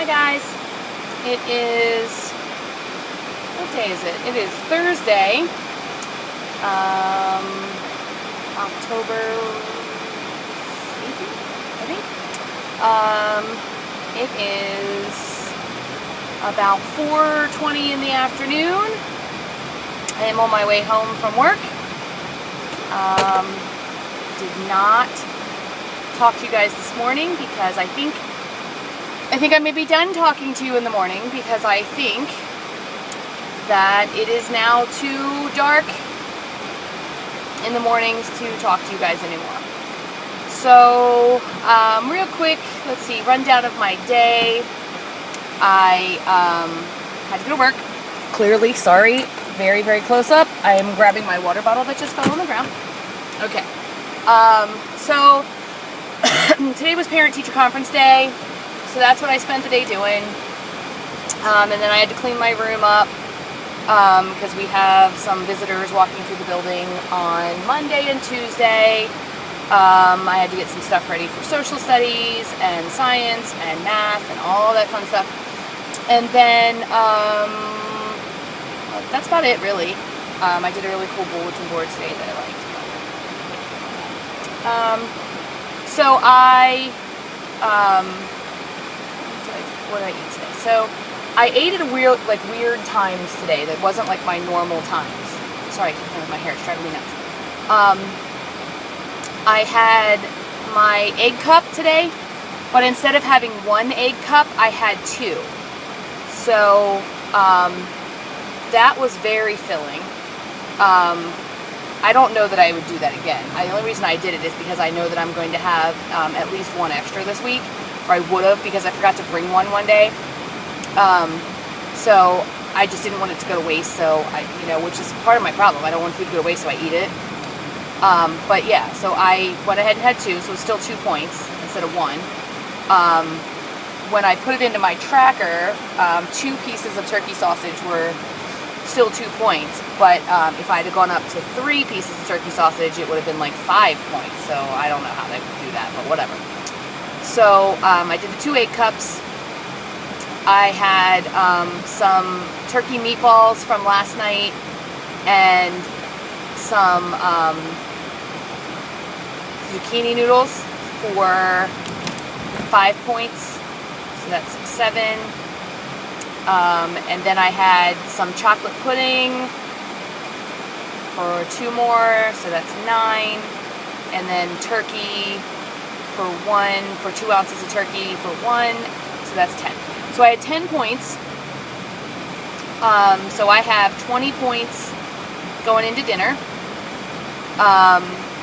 guys. It is, what day is it? It is Thursday, October 18th, I think. It is about 4:20 in the afternoon. I am on my way home from work. Did not talk to you guys this morning because I think I may be done talking to you in the morning, because I think that it is now too dark in the mornings to talk to you guys anymore. So, real quick, let's see, rundown of my day. I had to go to work. Clearly, sorry, very, very close up. I am grabbing my water bottle that just fell on the ground. Okay. So, today was parent-teacher conference day. So that's what I spent the day doing. And then I had to clean my room up because we have some visitors walking through the building on Monday and Tuesday. I had to get some stuff ready for social studies and science and math and all that fun stuff. And then that's about it, really. I did a really cool bulletin board today that I liked. So what did I eat today? So I ate at a weird times today that wasn't like my normal times. Sorry, my hair is driving me nuts. I had my egg cup today, but instead of having one egg cup, I had two. So that was very filling. I don't know that I would do that again. The only reason I did it is because I know that I'm going to have at least one extra this week. Or I would have, because I forgot to bring one day. So I just didn't want it to go to waste. So which is part of my problem. I don't want food to go to waste, so I eat it. But yeah, so I went ahead and had two, so it's still 2 points instead of one. When I put it into my tracker, 2 pieces of turkey sausage were still 2 points. But if I had gone up to 3 pieces of turkey sausage, it would have been like 5 points. So I don't know how they would do that, but whatever. So I did the 2 egg cups. I had some turkey meatballs from last night and some zucchini noodles for 5 points. So that's 7. And then I had some chocolate pudding for 2 more, so that's 9. And then turkey for 2 ounces of turkey for 1, so that's 10. So I had 10 points. So I have 20 points going into dinner.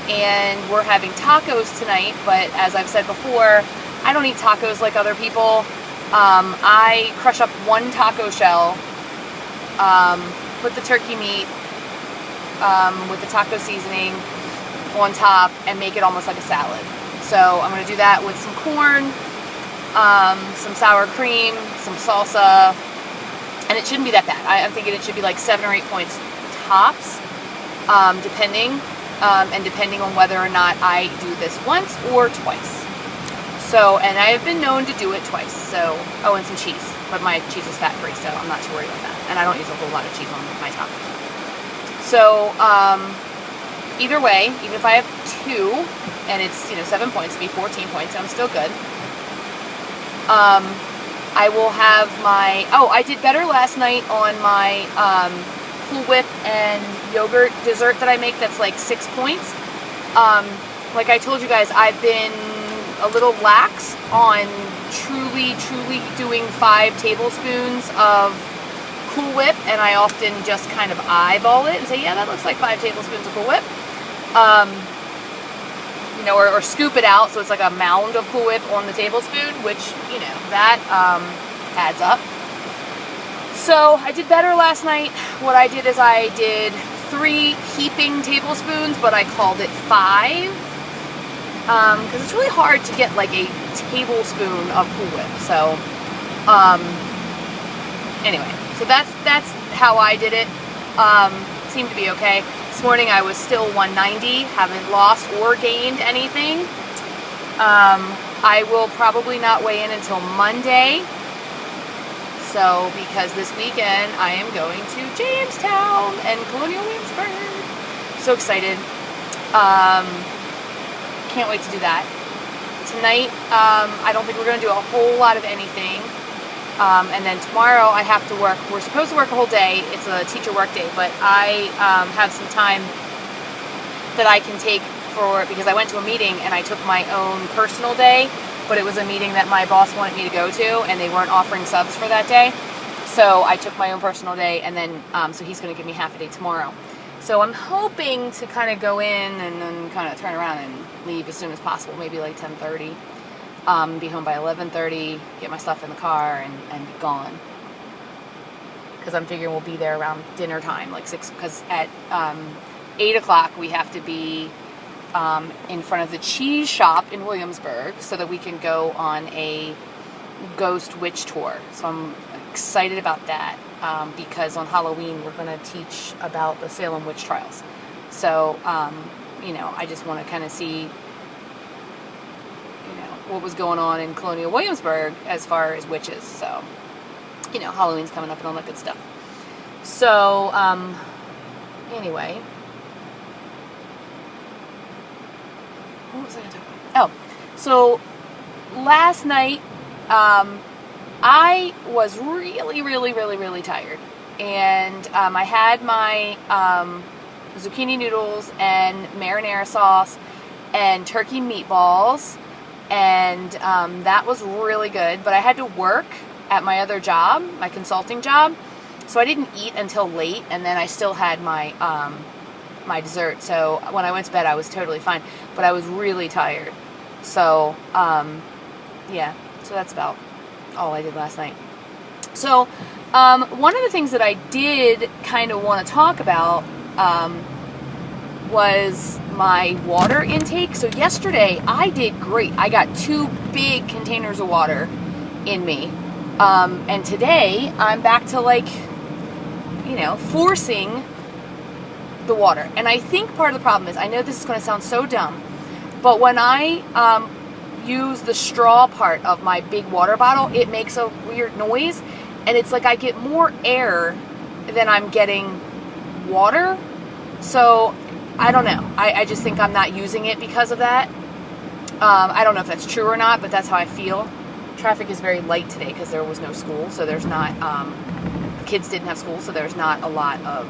And we're having tacos tonight, but as I've said before, I don't eat tacos like other people. I crush up 1 taco shell, put the turkey meat with the taco seasoning on top, and make it almost like a salad. So I'm going to do that with some corn, some sour cream, some salsa, and it shouldn't be that bad. I'm thinking it should be like 7 or 8 points tops, depending on whether or not I do this once or twice. So, and I have been known to do it twice. So, oh, and some cheese, but my cheese is fat-free, so I'm not too worried about that. And I don't use a whole lot of cheese on my tacos. So, either way, even if I have 2, and it's 7 points, it'd be 14 points, and I'm still good. I will have my, I did better last night on my Cool Whip and yogurt dessert that I make. That's like 6 points. Like I told you guys, I've been a little lax on truly doing 5 tablespoons of Cool Whip, and I often just kind of eyeball it and say, yeah, that looks like 5 tablespoons of Cool Whip. Or scoop it out so it's like a mound of Cool Whip on the tablespoon, which, that adds up. So I did better last night. What I did is I did 3 heaping tablespoons, but I called it 5. Because it's really hard to get like a tablespoon of Cool Whip. So, anyway, so that's how I did it. Seemed to be okay. This morning I was still 190, haven't lost or gained anything. I will probably not weigh in until Monday, So, because this weekend I am going to Jamestown and Colonial Williamsburg. So excited. Can't wait to do that. Tonight, I don't think we're going to do a whole lot of anything. And then tomorrow I have to work. We're supposed to work a whole day. It's a teacher work day, but I have some time that I can take because I went to a meeting and I took my own personal day, but it was a meeting that my boss wanted me to go to, and they weren't offering subs for that day. So I took my own personal day, and then so he's going to give me half a day tomorrow. So I'm hoping to kind of go in and then kind of turn around and leave as soon as possible, maybe like 10:30. Be home by 11:30, get my stuff in the car, and be gone. Because I'm figuring we'll be there around dinner time, like 6, because at 8 o'clock we have to be in front of the cheese shop in Williamsburg so that we can go on a ghost witch tour. So I'm excited about that because on Halloween we're going to teach about the Salem witch trials. So, I just want to kind of see what was going on in Colonial Williamsburg as far as witches. So, Halloween's coming up and all that good stuff. So, anyway. What was I going to talk about? Oh, so last night, I was really tired. And I had my zucchini noodles and marinara sauce and turkey meatballs. And that was really good. But I had to work at my other job, my consulting job. So I didn't eat until late. And then I still had my my dessert. So when I went to bed, I was totally fine. But I was really tired. So, yeah. So that's about all I did last night. So, one of the things that I did kind of want to talk about was my water intake. So yesterday, I did great. I got 2 big containers of water in me. And today, I'm back to forcing the water. And I think part of the problem is, I know this is going to sound so dumb, but when I use the straw part of my big water bottle, it makes a weird noise, and it's like I get more air than I'm getting water. So I don't know. I just think I'm not using it because of that. I don't know if that's true or not, but that's how I feel. Traffic is very light today because there was no school, so there's not, the kids didn't have school, so there's not a lot of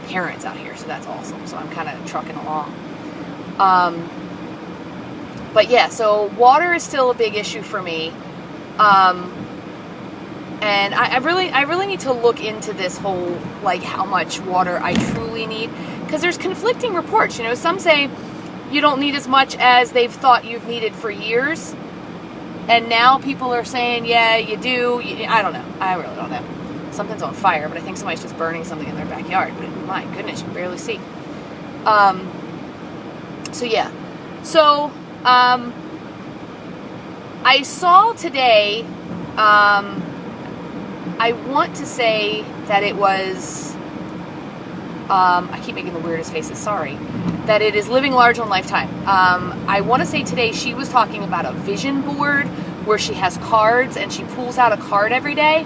parents out here, so that's awesome. So I'm kind of trucking along. But yeah, so water is still a big issue for me. And I really need to look into this whole, how much water I truly need. Because there's conflicting reports, Some say you don't need as much as they've thought you've needed for years. And now people are saying, yeah, you do. I don't know. I really don't know. Something's on fire, but I think somebody's just burning something in their backyard. But my goodness, you can barely see. So yeah. So, I saw today, I want to say that it was, I keep making the weirdest faces, sorry, that it is Living Large on Lifetime. I want to say today she was talking about a vision board where she has cards and she pulls out a card every day,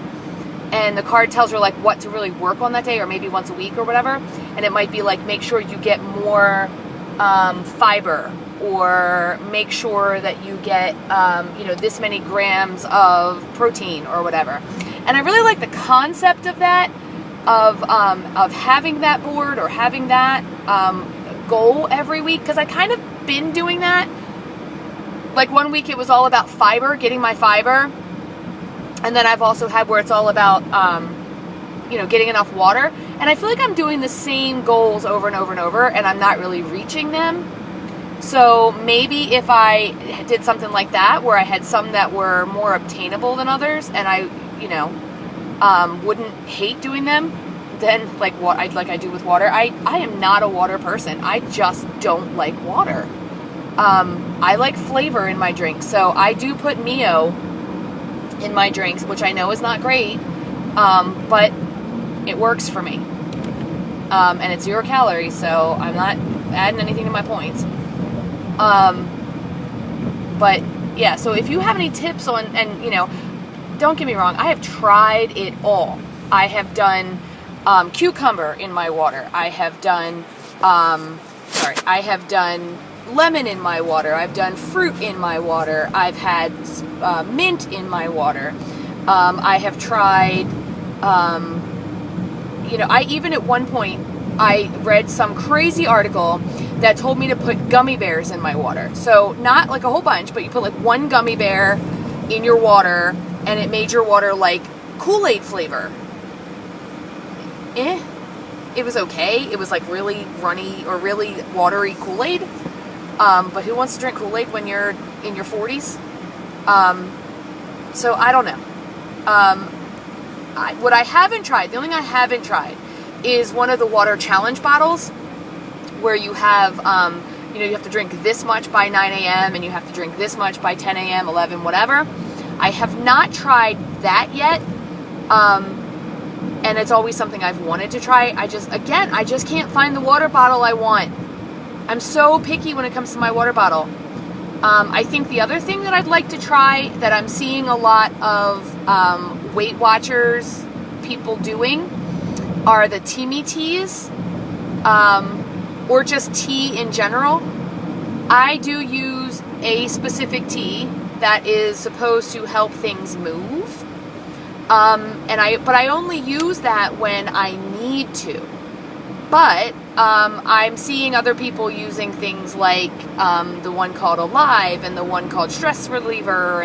and the card tells her what to really work on that day, or maybe once a week or whatever. And it might be make sure you get more fiber, or make sure that you get this many grams of protein or whatever. And I really like the concept of that, of having that board or having that goal every week, because I kind of been doing that. One week it was all about fiber, getting my fiber, and then I've also had where it's all about getting enough water. And I feel like I'm doing the same goals over and over and over, and I'm not really reaching them. So maybe if I did something like that, where I had some that were more obtainable than others, and I, wouldn't hate doing them, then like I do with water. I am not a water person. I just don't like water. I like flavor in my drinks, so I do put Mio in my drinks, which I know is not great, but it works for me. And it's 0 calories, so I'm not adding anything to my points. But yeah, so if you have any tips on, and don't get me wrong, I have tried it all. I have done cucumber in my water. I have done, I have done lemon in my water. I've done fruit in my water. I've had mint in my water. I have tried, you know, I even at one point, I read some crazy article that told me to put gummy bears in my water. So not like a whole bunch, but you put like one gummy bear in your water and it made your water like Kool-Aid flavor. It was okay. It was like really runny or really watery Kool-Aid. But who wants to drink Kool-Aid when you're in your 40s? So I don't know. What I haven't tried, the only thing I haven't tried is one of the water challenge bottles where you have, you know, you have to drink this much by 9 a.m. and you have to drink this much by 10 a.m., 11, whatever. I have not tried that yet. And it's always something I've wanted to try. I just can't find the water bottle I want. I'm so picky when it comes to my water bottle. I think the other thing that I'd like to try that I'm seeing a lot of Weight Watchers people doing are the Teamy teas, or just tea in general. I do use a specific tea that is supposed to help things move. But I only use that when I need to. But I'm seeing other people using things like the one called Alive and the one called Stress Reliever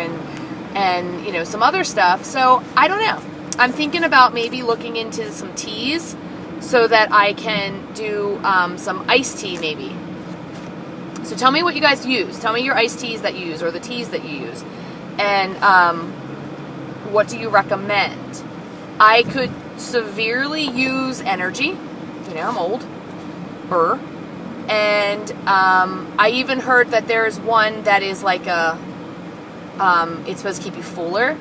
and you know, some other stuff. So I don't know. I'm thinking about maybe looking into some teas so that I can do some iced tea maybe. So tell me what you guys use. Tell me your iced teas that you use or the teas that you use. And what do you recommend? I could severely use energy. You know, I'm old. And I even heard that there's one that is like a, it's supposed to keep you fuller.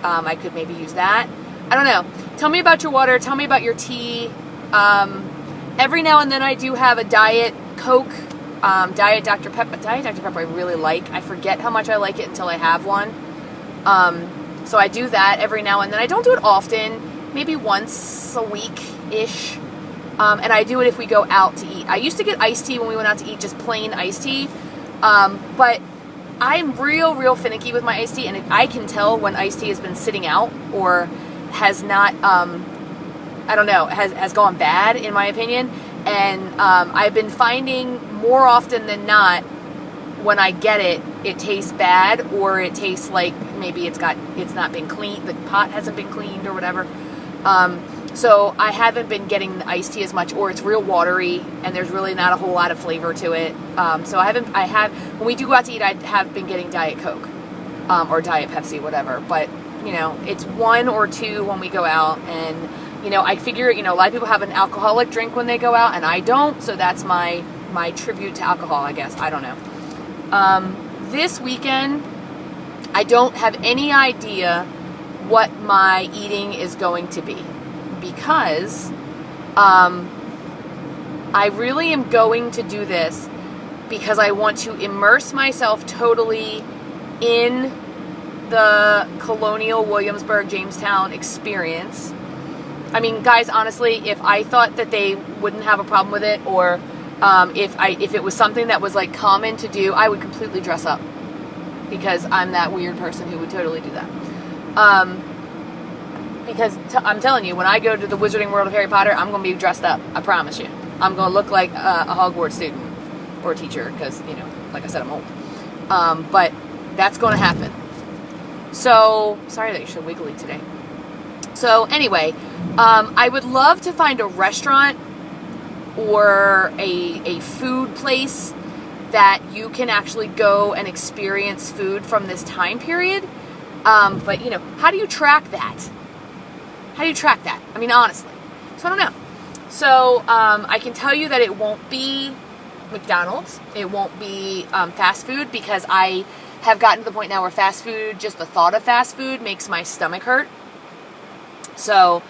I could maybe use that. I don't know. Tell me about your water. Tell me about your tea. Every now and then I do have a Diet Coke, Diet Dr. Pepper. Diet Dr. Pepper I really like. I forget how much I like it until I have one. So I do that every now and then. I don't do it often. Maybe once a week-ish. And I do it if we go out to eat. I used to get iced tea when we went out to eat, just plain iced tea. But I'm real finicky with my iced tea, and I can tell when iced tea has been sitting out or has not, I don't know, has gone bad, in my opinion. And I've been finding more often than not, when I get it, it tastes bad, or it tastes like maybe it's not been cleaned, the pot hasn't been cleaned or whatever. So I haven't been getting the iced tea as much, or it's real watery and there's really not a whole lot of flavor to it. So when we do go out to eat, I have been getting Diet Coke, or Diet Pepsi, whatever. But, you know, it's one or two when we go out, and, you know, I figure, you know, a lot of people have an alcoholic drink when they go out and I don't. So that's my tribute to alcohol, I guess. I don't know. This weekend, I don't have any idea what my eating is going to be, because I really am going to do this because I want to immerse myself totally in the Colonial Williamsburg, Jamestown experience. I mean, guys, honestly, if I thought that they wouldn't have a problem with it, or if it was something that was like common to do, I would completely dress up, because I'm that weird person who would totally do that. Because I'm telling you, when I go to the Wizarding World of Harry Potter, I'm going to be dressed up. I promise you. I'm going to look like a Hogwarts student or a teacher, because, you know, like I said, I'm old. But that's going to happen. So, sorry that you're so wiggly today. So, anyway, I would love to find a restaurant or a food place that you can actually go and experience food from this time period. But, you know, how do you track that? How do you track that? I mean, honestly. So, I don't know. So, I can tell you that it won't be McDonald's. It won't be fast food, because I have gotten to the point now where fast food, just the thought of fast food makes my stomach hurt. So,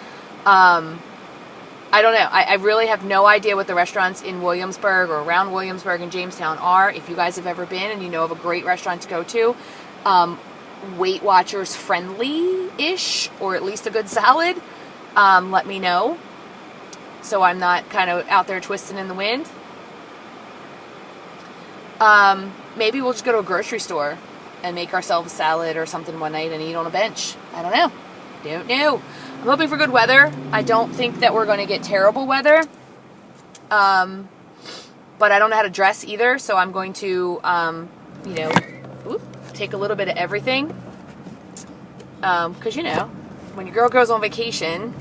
I don't know. I really have no idea what the restaurants in Williamsburg or around Williamsburg and Jamestown are. If you guys have ever been and you know of a great restaurant to go to, Weight Watchers friendly-ish, or at least a good salad, let me know. So I'm not kind of out there twisting in the wind. Maybe we'll just go to a grocery store and make ourselves a salad or something one night and eat on a bench. I don't know. Don't know. I'm hoping for good weather. I don't think that we're going to get terrible weather. But I don't know how to dress either, so I'm going to, take a little bit of everything. Because, when your girl goes on vacation,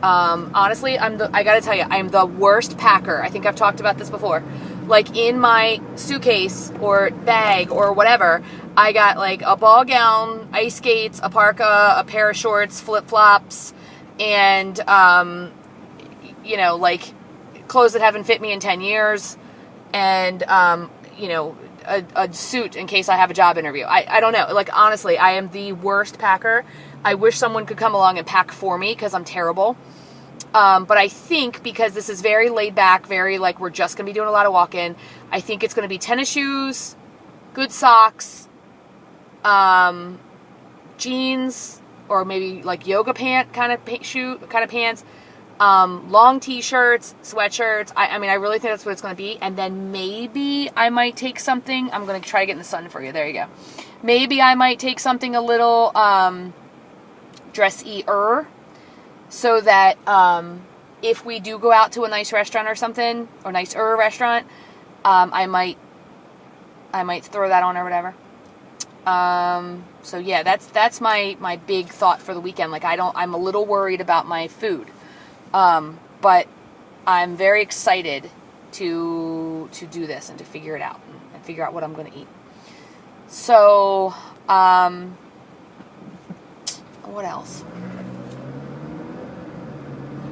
honestly, I gotta tell you, I'm the worst packer. I think I've talked about this before. Like, in my suitcase or bag or whatever, I got like a ball gown, ice skates, a parka, a pair of shorts, flip-flops, and, like clothes that haven't fit me in 10 years, and, a suit in case I have a job interview. I don't know. Like, honestly, I am the worst packer. I wish someone could come along and pack for me because I'm terrible. But I think because this is very laid back, very like we're just going to be doing a lot of walking, I think it's going to be tennis shoes, good socks, jeans, or maybe like yoga pant kind of pants, long t-shirts, sweatshirts. I really think that's what it's going to be. And then maybe I might take something. I'm going to try to get in the sun for you. There you go. Maybe I might take something a little dressy-er, so that if we do go out to a nice restaurant or something, or nicer restaurant, I might throw that on or whatever. So yeah, that's my big thought for the weekend. Like, I'm a little worried about my food. But I'm very excited to do this and to figure it out and figure out what I'm going to eat. So, what else?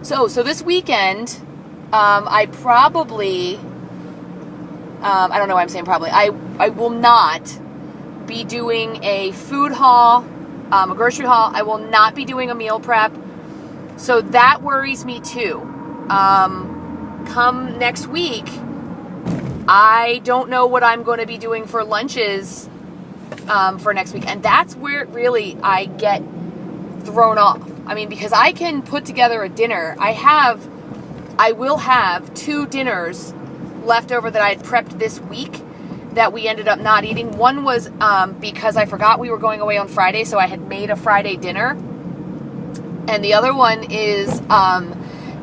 So this weekend, I probably, I don't know why I'm saying probably, I will not be doing a food haul, a grocery haul. I will not be doing a meal prep. So that worries me too. Come next week, I don't know what I'm going to be doing for lunches for next week. And that's where really I get thrown off. I mean, because I can put together a dinner. I will have 2 dinners left over that I had prepped this week that we ended up not eating. One was because I forgot we were going away on Friday, so I had made a Friday dinner. And the other one is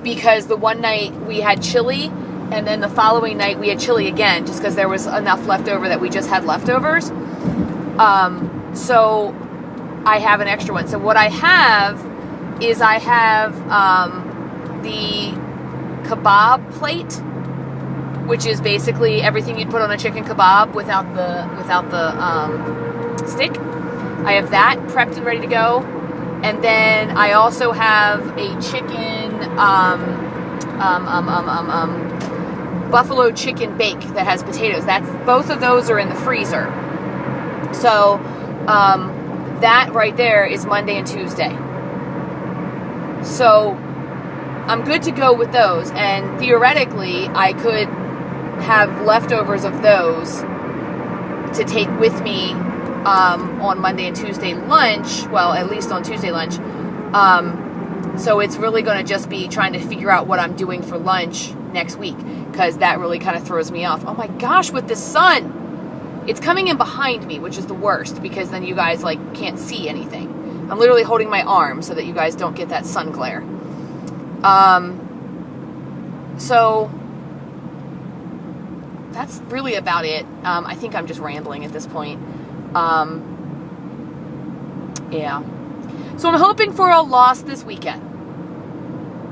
because the one night we had chili, and then the following night we had chili again, just because there was enough left over that we just had leftovers. So I have an extra one. So what I have is I have the kebab plate, which is basically everything you'd put on a chicken kebab without the stick. I have that prepped and ready to go. And then I also have a chicken, buffalo chicken bake that has potatoes. Both of those are in the freezer. So, that right there is Monday and Tuesday. So, I'm good to go with those. And theoretically, I could have leftovers of those to take with me on Monday and Tuesday lunch. Well, at least on Tuesday lunch. So it's really going to just be trying to figure out what I'm doing for lunch next week, because that really kind of throws me off. Oh my gosh, with the sun! It's coming in behind me, which is the worst, because then you guys can't see anything. I'm literally holding my arm so that you guys don't get that sun glare. So that's really about it. I think I'm just rambling at this point. Yeah. So I'm hoping for a loss this weekend.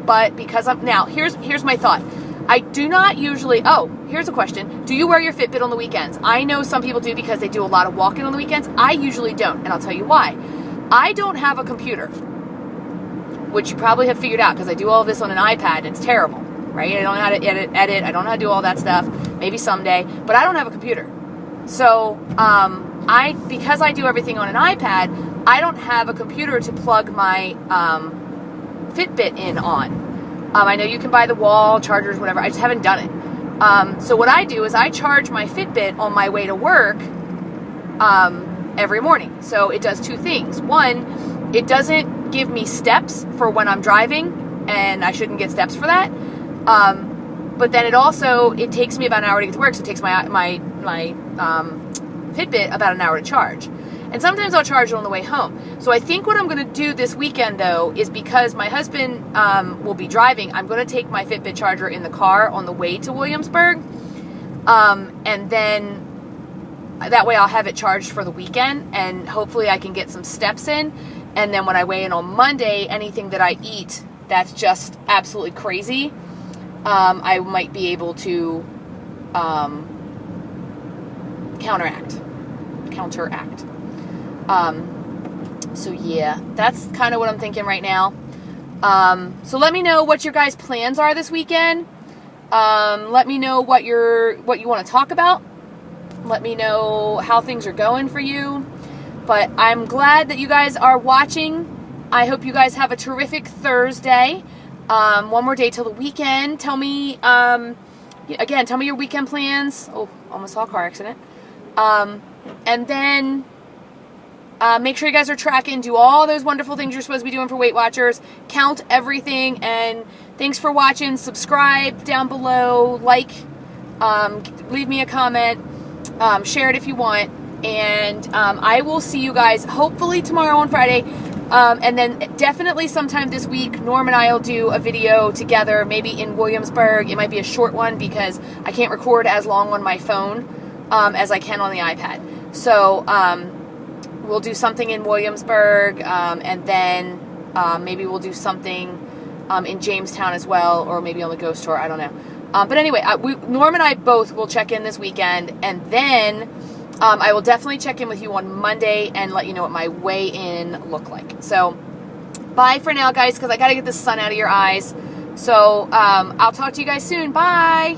But because here's my thought. I do not usually, here's a question. Do you wear your Fitbit on the weekends? I know some people do because they do a lot of walking on the weekends. I usually don't, and I'll tell you why. I don't have a computer, which you probably have figured out because I do all of this on an iPad, and it's terrible, right? I don't know how to edit. I don't know how to do all that stuff. Maybe someday, but I don't have a computer. So, because I do everything on an iPad, I don't have a computer to plug my Fitbit in on. I know you can buy the wall chargers, whatever. I just haven't done it. So what I do is I charge my Fitbit on my way to work, and every morning. So it does two things. One, it doesn't give me steps for when I'm driving, and I shouldn't get steps for that. But then it takes me about an hour to get to work, so it takes my Fitbit about an hour to charge. And sometimes I'll charge it on the way home. So I think what I'm going to do this weekend, though, is because my husband will be driving, I'm going to take my Fitbit charger in the car on the way to Williamsburg. And then that way I'll have it charged for the weekend, and hopefully I can get some steps in. And then when I weigh in on Monday, anything that I eat that's just absolutely crazy, I might be able to counteract. So yeah, that's kind of what I'm thinking right now. So let me know what your guys' plans are this weekend. Let me know what you want to talk about. Let me know how things are going for you. But I'm glad that you guys are watching. I hope you guys have a terrific Thursday. One more day till the weekend. Tell me your weekend plans. Oh, almost saw a car accident. And then make sure you guys are tracking. Do all those wonderful things you're supposed to be doing for Weight Watchers. Count everything. And thanks for watching. Subscribe down below. Like. Leave me a comment. Share it if you want. And I will see you guys hopefully tomorrow on Friday. And then definitely sometime this week, Norm and I will do a video together, maybe in Williamsburg. It might be a short one because I can't record as long on my phone as I can on the iPad. So we'll do something in Williamsburg, and then maybe we'll do something in Jamestown as well, or maybe on the ghost tour. I don't know. But anyway, Norm and I both will check in this weekend, and then I will definitely check in with you on Monday and let you know what my weigh-in looked like. So, bye for now, guys, because I got to get the sun out of your eyes. So, I'll talk to you guys soon. Bye!